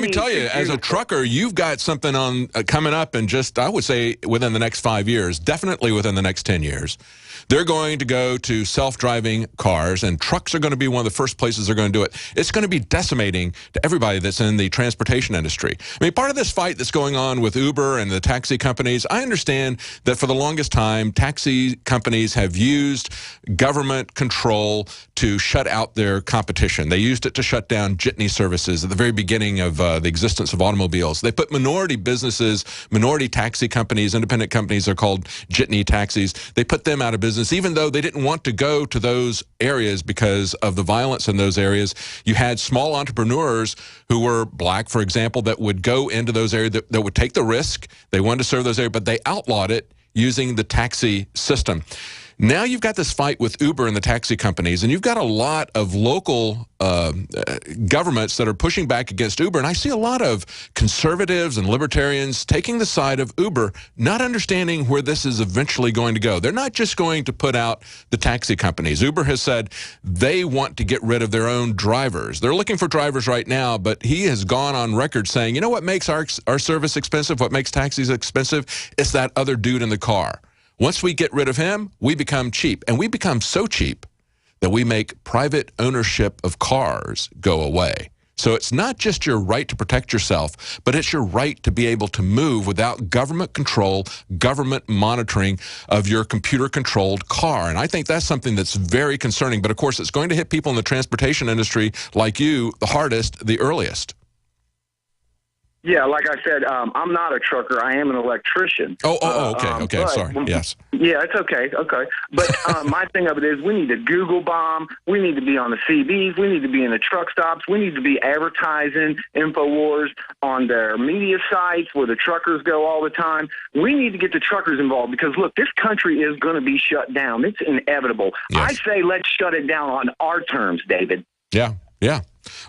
me tell you, as a trucker, you've got something on coming up in just, I would say, within the next 5 years, definitely within the next 10 years. They're going to go to self-driving cars, and trucks are going to be one of the first places they're going to do it. It's going to be decimating to everybody that's in the transportation industry. I mean, part of this fight that's going on with Uber and the taxi companies, I understand that for the longest time, taxi companies have used government control to shut out their competition. They used it to shut down jitney services at the very beginning of the existence of automobiles. They put minority businesses, minority taxi companies, independent companies are called jitney taxis. They put them out of business, even though they didn't want to go to those areas because of the violence in those areas. You had small entrepreneurs who were black, for example, that would go into those areas that would take the risk. They wanted to serve those areas, but they outlawed it using the taxi system. Now you've got this fight with Uber and the taxi companies, and you've got a lot of local governments that are pushing back against Uber. And I see a lot of conservatives and libertarians taking the side of Uber, not understanding where this is eventually going to go. They're not just going to put out the taxi companies. Uber has said they want to get rid of their own drivers. They're looking for drivers right now, but he has gone on record saying, you know what makes our service expensive, what makes taxis expensive? It's that other dude in the car. Once we get rid of him, we become cheap. And we become so cheap that we make private ownership of cars go away. So it's not just your right to protect yourself, but it's your right to be able to move without government control, government monitoring of your computer-controlled car. And I think that's something that's very concerning. But, of course, it's going to hit people in the transportation industry like you the hardest, the earliest. Yeah, like I said, I'm not a trucker. I am an electrician. Okay, sorry. Yes. Yeah, it's okay. But my thing of it is we need to Google bomb. We need to be on the CBs. We need to be in the truck stops. We need to be advertising InfoWars on their media sites where the truckers go all the time. We need to get the truckers involved because, look, this country is going to be shut down. It's inevitable. Yes. I say let's shut it down on our terms, David. Yeah.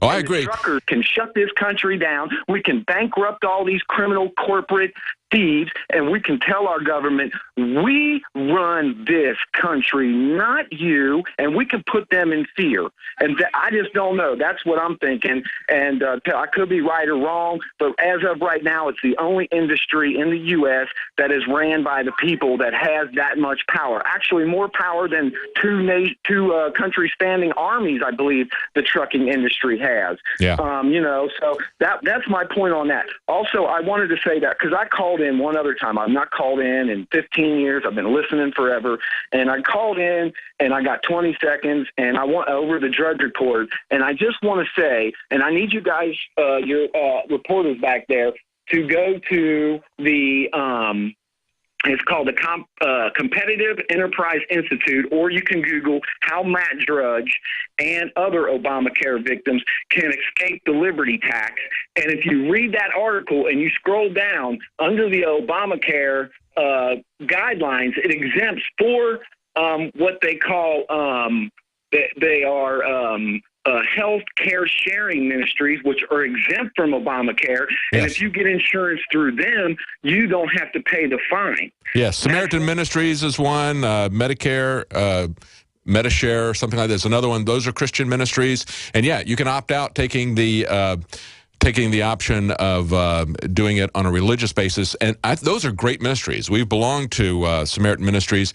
Oh, I agree. Truckers can shut this country down. We can bankrupt all these criminal corporate thieves, and we can tell our government, we run this country, not you, and we can put them in fear. And I just don't know. That's what I'm thinking, and I could be right or wrong, but as of right now, it's the only industry in the U.S. that is ran by the people that has that much power. Actually, more power than two countries standing armies, I believe, the trucking industry has. Yeah. So that's my point on that. Also, I wanted to say that because I called in one other time. I've not called in 15 years. I've been listening forever. And I called in and I got 20 seconds and I want over the Drudge Report. And I just want to say, and I need you guys, your reporters back there, to go to the it's called the Competitive Enterprise Institute, or you can Google how Matt Drudge and other Obamacare victims can escape the liberty tax. And if you read that article and you scroll down under the Obamacare guidelines, it exempts for what they call they are health care sharing ministries, which are exempt from Obamacare. And if you get insurance through them, you don't have to pay the fine. Yes, Samaritan Ministries is one, Medicare, Medishare, something like this. Another one, those are Christian ministries. And yeah, you can opt out taking the option of doing it on a religious basis. And those are great ministries. We've belonged to Samaritan Ministries.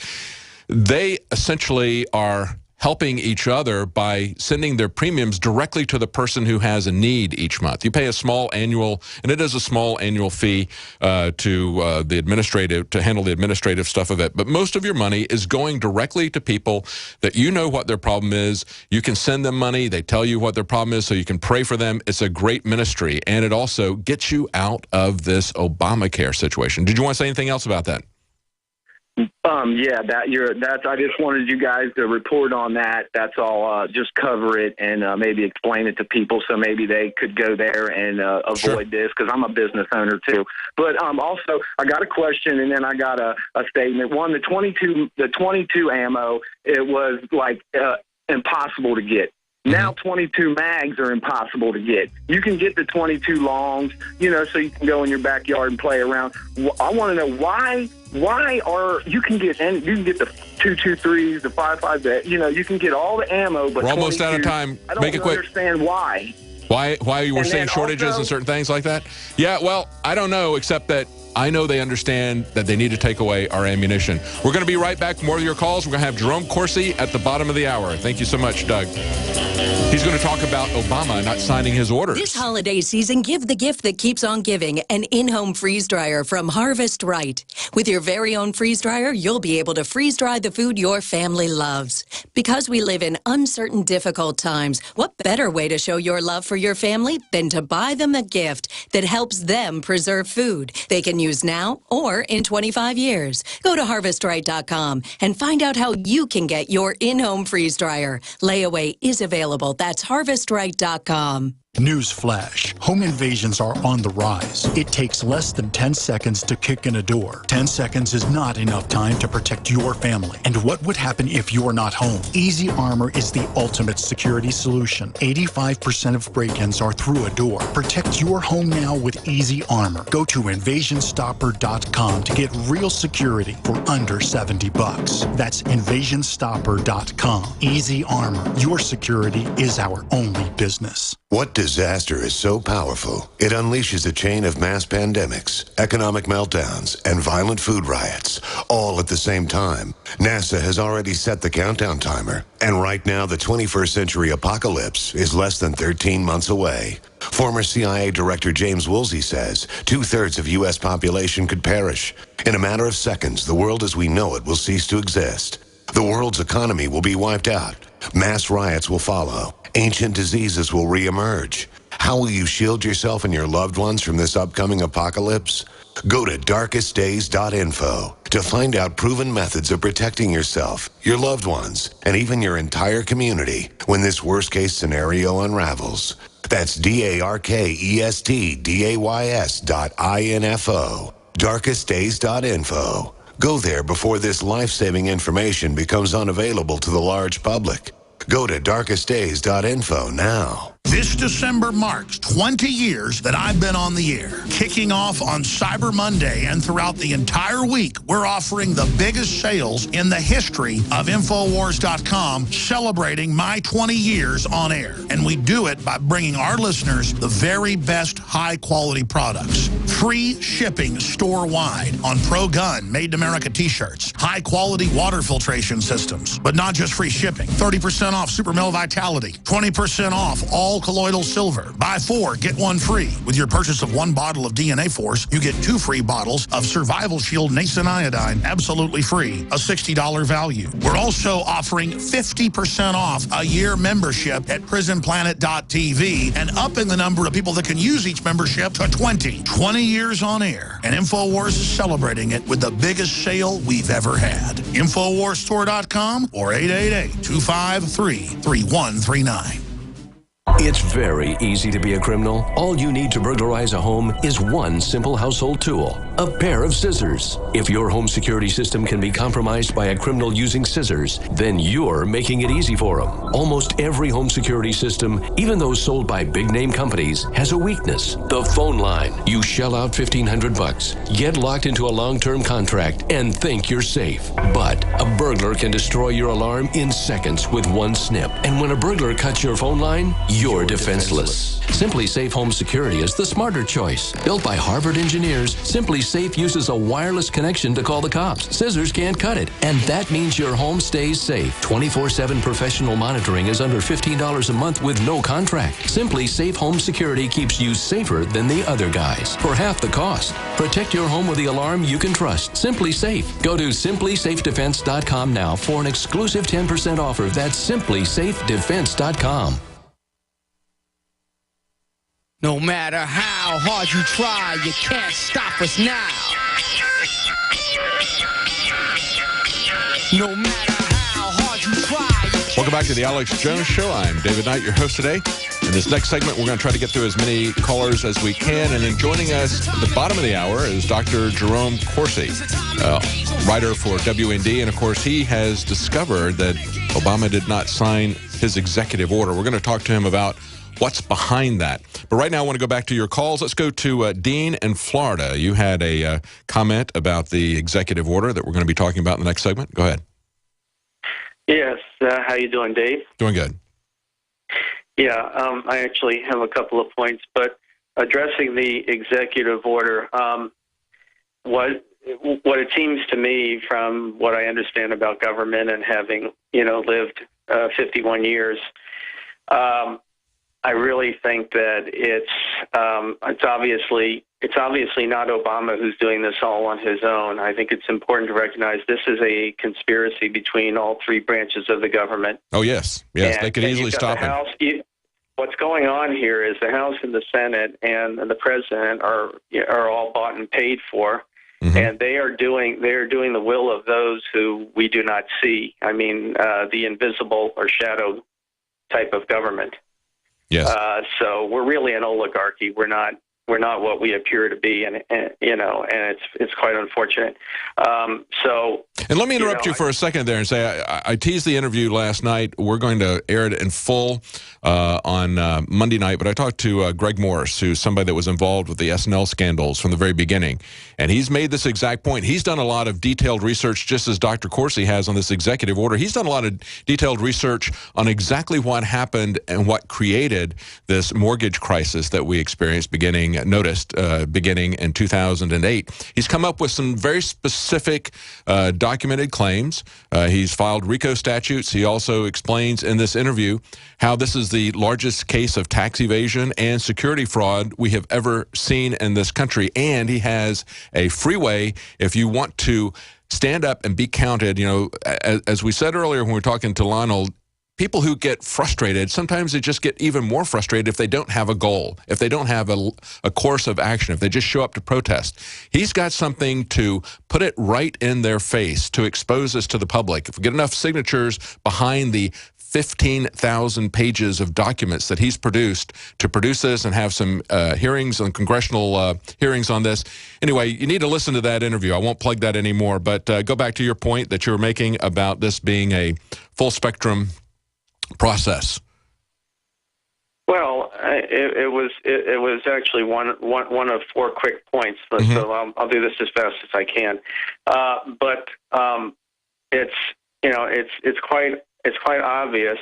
They essentially are helping each other by sending their premiums directly to the person who has a need each month. You pay a small annual, and it is a small annual fee to handle the administrative stuff of it. But most of your money is going directly to people that you know what their problem is. You can send them money. They tell you what their problem is so you can pray for them. It's a great ministry, and it also gets you out of this Obamacare situation. Did you want to say anything else about that? I just wanted you guys to report on that. That's all. Just cover it and maybe explain it to people so maybe they could go there and avoid this, because I'm a business owner too. But also, I got a question and then I got a statement. One, the 22 ammo, it was like impossible to get. Now 22 mags are impossible to get. You can get the 22 longs, so you can go in your backyard and play around. I want to know why you can get the 223s, the 5.5, you can get all the ammo, but we're almost out of time. I don't understand why. Why you were And seeing then shortages also- and certain things like that? Yeah, well, I don't know, except that I know they understand that they need to take away our ammunition. We're going to be right back with more of your calls. We're going to have Jerome Corsi at the bottom of the hour. Thank you so much, Doug. He's going to talk about Obama not signing his orders. This holiday season, give the gift that keeps on giving, an in-home freeze dryer from Harvest Right. With your very own freeze dryer, you'll be able to freeze dry the food your family loves. Because we live in uncertain, difficult times, what better way to show your love for your family than to buy them a gift that helps them preserve food they can use now or in 25 years. Go to harvestright.com and find out how you can get your in-home freeze dryer. Layaway is available. That's harvestright.com. Newsflash. Home invasions are on the rise. It takes less than 10 seconds to kick in a door. 10 seconds is not enough time to protect your family. And what would happen if you're not home? Easy Armor is the ultimate security solution. 85% of break-ins are through a door. Protect your home now with Easy Armor. Go to invasionstopper.com to get real security for under $70. That's invasionstopper.com. Easy Armor. Your security is our only business. What disaster is so powerful, it unleashes a chain of mass pandemics, economic meltdowns, and violent food riots, all at the same time? NASA has already set the countdown timer, and right now the 21st century apocalypse is less than 13 months away. Former CIA Director James Woolsey says 2/3 of U.S. population could perish. In a matter of seconds, the world as we know it will cease to exist. The world's economy will be wiped out. Mass riots will follow. Ancient diseases will reemerge. How will you shield yourself and your loved ones from this upcoming apocalypse? Go to darkestdays.info to find out proven methods of protecting yourself, your loved ones, and even your entire community when this worst-case scenario unravels. That's darkestdays.info. darkestdays.info. Go there before this life-saving information becomes unavailable to the large public. Go to darkestdays.info now. This December marks 20 years that I've been on the air. Kicking off on Cyber Monday and throughout the entire week, we're offering the biggest sales in the history of Infowars.com, celebrating my 20 years on air. And we do it by bringing our listeners the very best high-quality products. Free shipping store-wide on Pro Gun, Made in America t-shirts. High-quality water filtration systems. But not just free shipping. 30% off Super Male Vitality. 20% off all colloidal silver. Buy 4, get 1 free. With your purchase of 1 bottle of DNA Force, you get 2 free bottles of Survival Shield Nascent Iodine, absolutely free, a $60 value. We're also offering 50% off a year membership at prisonplanet.tv and upping the number of people that can use each membership to 20. 20 years on air, and InfoWars is celebrating it with the biggest sale we've ever had. InfoWarsStore.com or 888-253-3139. It's very easy to be a criminal. All you need to burglarize a home is one simple household tool, a pair of scissors. If your home security system can be compromised by a criminal using scissors, then you're making it easy for them. Almost every home security system, even those sold by big-name companies, has a weakness. The phone line. You shell out $1,500, get locked into a long-term contract, and think you're safe. But a burglar can destroy your alarm in seconds with one snip. And when a burglar cuts your phone line, you're defenseless. Simply Safe Home Security is the smarter choice. Built by Harvard engineers, Simply Safe uses a wireless connection to call the cops. Scissors can't cut it. And that means your home stays safe. 24/7 professional monitoring is under $15 a month with no contract. Simply Safe Home Security keeps you safer than the other guys for half the cost. Protect your home with the alarm you can trust. Simply Safe. Go to simplysafedefense.com now for an exclusive 10% offer. That's simplysafedefense.com. No matter how hard you try, you can't stop us now. No matter how hard you try. Welcome back to the Alex Jones Show. I'm David Knight, your host today. In this next segment, we're going to try to get through as many callers as we can. And then joining us at the bottom of the hour is Dr. Jerome Corsi, writer for WND. And, of course, he has discovered that Obama did not sign his executive order. We're going to talk to him about what's behind that. But right now, I want to go back to your calls. Let's go to Dean in Florida. You had a comment about the executive order that we're going to be talking about in the next segment. Go ahead. Yes. How you doing, Dave? Doing good. Yeah, I actually have a couple of points, but addressing the executive order, what it seems to me from what I understand about government and having, lived 51 years, I really think that it's obviously not Obama who's doing this all on his own. I think it's important to recognize this is a conspiracy between all three branches of the government. Oh, yes. Yes, they could easily stop him. What's going on here is the House and the Senate and the President are all bought and paid for, and they are doing the will of those who we do not see. I mean, the invisible or shadow type of government. Yes. So we're really an oligarchy. We're not what we appear to be, and it's quite unfortunate. And let me interrupt you for a second there and say I teased the interview last night. We're going to air it in full on Monday night, but I talked to Greg Morris, who's somebody that was involved with the SNL scandals from the very beginning, and he's made this exact point. He's done a lot of detailed research, just as Dr. Corsi has on this executive order. He's done a lot of detailed research on exactly what happened and what created this mortgage crisis that we experienced beginning in 2008. He's come up with some very specific documented claims. He's filed RICO statutes. He also explains in this interview how this is the largest case of tax evasion and security fraud we have ever seen in this country. And he has a freeway if you want to stand up and be counted. As we said earlier when we were talking to Lionel, people who get frustrated, sometimes they just get even more frustrated if they don't have a goal, if they don't have a course of action, if they just show up to protest. He's got something to put it right in their face, to expose this to the public. If we get enough signatures behind the 15,000 pages of documents that he's produced to produce this and have some hearings and congressional hearings on this. Anyway, you need to listen to that interview. I won't plug that anymore, but go back to your point that you were making about this being a full spectrum process. Well, it was actually one of four quick points, so I'll do this as fast as I can. But it's quite obvious,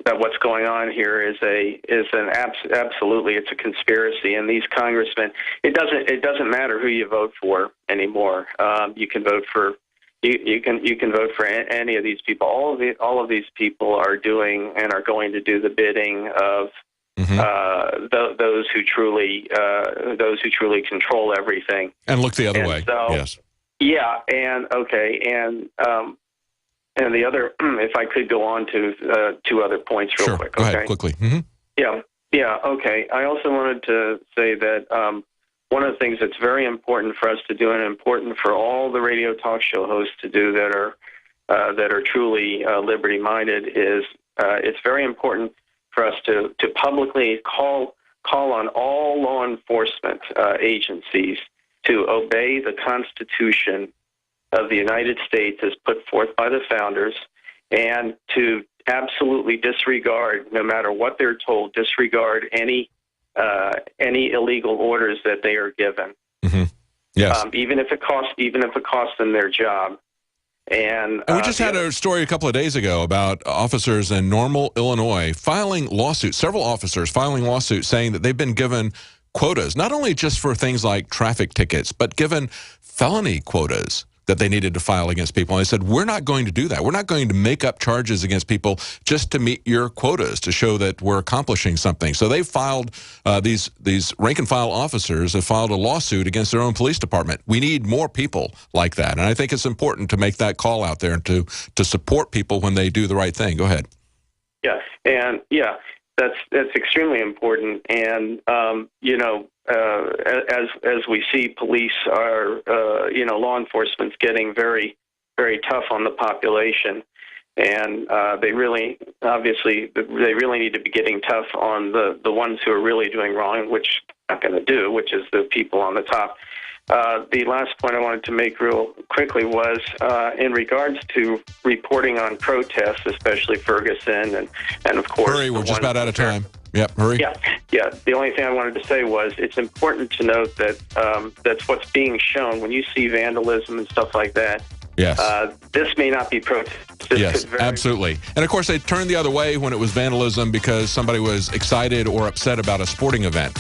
that what's going on here is absolutely it's a conspiracy. And these congressmen, it doesn't matter who you vote for anymore. You can vote for. You can vote for any of these people. All of these people are doing and are going to do the bidding of those who truly control everything. And look the other way. So, yes. Yeah. And okay. And the other, if I could go on to two other points real quick. Go ahead quickly. Yeah. Yeah. Okay. I also wanted to say that. One of the things that's very important for us to do, and important for all the radio talk show hosts to do that are truly liberty-minded, is it's very important for us to publicly call on all law enforcement agencies to obey the Constitution of the United States as put forth by the founders, and to absolutely disregard, no matter what they're told, disregard any illegal orders that they are given. Yes. Even if it costs them their job. And we just had a story a couple of days ago about officers in Normal, Illinois, filing lawsuits. Several officers filing lawsuits saying that they've been given quotas, not only just for things like traffic tickets, but given felony quotas that they needed to file against people. And they said, we're not going to do that. We're not going to make up charges against people just to meet your quotas, to show that we're accomplishing something. So they filed, these rank-and-file officers have filed a lawsuit against their own police department. We need more people like that. And I think it's important to make that call out there and to support people when they do the right thing. Go ahead. Yeah, and that's extremely important. And, as we see police are, law enforcement's getting very, very tough on the population. And they really need to be getting tough on the ones who are really doing wrong, which they're not going to do, which is the people on the top. The last point I wanted to make real quickly was in regards to reporting on protests, especially Ferguson and of course... Hurry, we're just about out of time. Yep, hurry. Yeah. The only thing I wanted to say was it's important to note that that's what's being shown when you see vandalism and stuff like that. Yes. This may not be protest. Yes, absolutely. And of course, they turned the other way when it was vandalism because somebody was excited or upset about a sporting event.